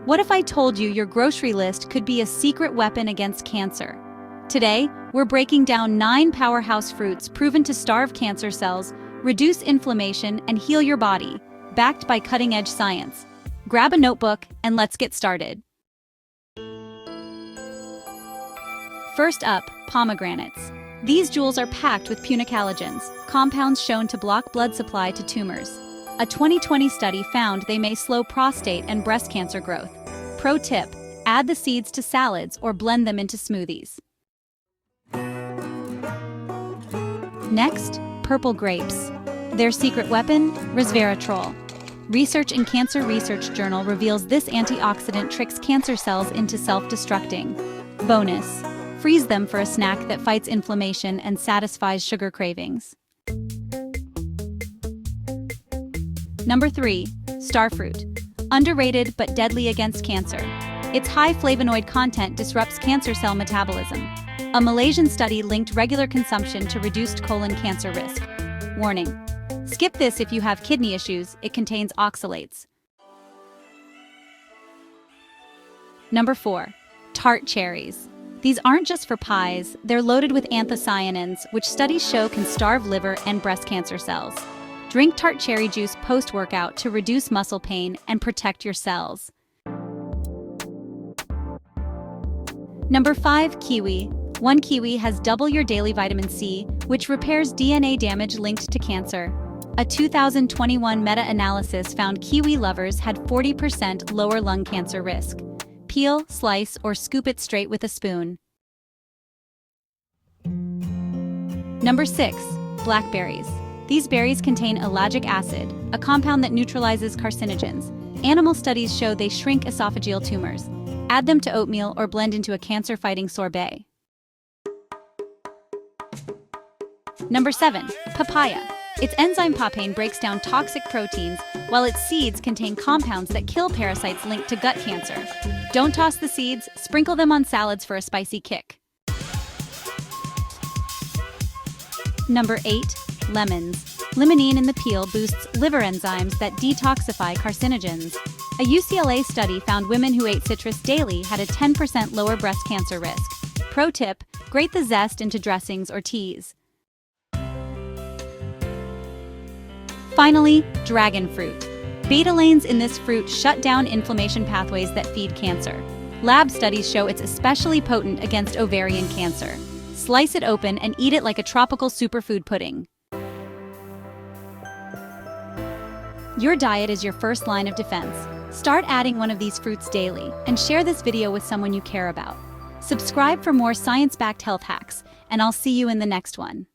What if I told you your grocery list could be a secret weapon against cancer? Today, we're breaking down 9 powerhouse fruits proven to starve cancer cells, reduce inflammation, and heal your body, backed by cutting-edge science. Grab a notebook and let's get started. First up, pomegranates. These jewels are packed with punicalagins, compounds shown to block blood supply to tumors. A 2020 study found they may slow prostate and breast cancer growth. Pro tip: add the seeds to salads or blend them into smoothies. Next, purple grapes. Their secret weapon? Resveratrol. Research in Cancer Research Journal reveals this antioxidant tricks cancer cells into self-destructing. Bonus: freeze them for a snack that fights inflammation and satisfies sugar cravings. Number 3. Starfruit. Underrated but deadly against cancer. Its high flavonoid content disrupts cancer cell metabolism. A Malaysian study linked regular consumption to reduced colon cancer risk. Warning: skip this if you have kidney issues, it contains oxalates. Number 4. Tart Cherries. These aren't just for pies, they're loaded with anthocyanins, which studies show can starve liver and breast cancer cells. Drink tart cherry juice post-workout to reduce muscle pain and protect your cells. Number 5. Kiwi. One kiwi has double your daily vitamin C, which repairs DNA damage linked to cancer. A 2021 meta-analysis found kiwi lovers had 40% lower lung cancer risk. Peel, slice, or scoop it straight with a spoon. Number 6. Blackberries. These berries contain ellagic acid, a compound that neutralizes carcinogens. Animal studies show they shrink esophageal tumors. Add them to oatmeal or blend into a cancer-fighting sorbet. Number 7. Papaya. Its enzyme papain breaks down toxic proteins, while its seeds contain compounds that kill parasites linked to gut cancer. Don't toss the seeds, sprinkle them on salads for a spicy kick. Number 8. Lemons. Limonene in the peel boosts liver enzymes that detoxify carcinogens. A UCLA study found women who ate citrus daily had a 10% lower breast cancer risk. Pro tip: grate the zest into dressings or teas. Finally, dragon fruit. Betalains in this fruit shut down inflammation pathways that feed cancer. Lab studies show it's especially potent against ovarian cancer. Slice it open and eat it like a tropical superfood pudding. Your diet is your first line of defense. Start adding one of these fruits daily and share this video with someone you care about. Subscribe for more science-backed health hacks, and I'll see you in the next one.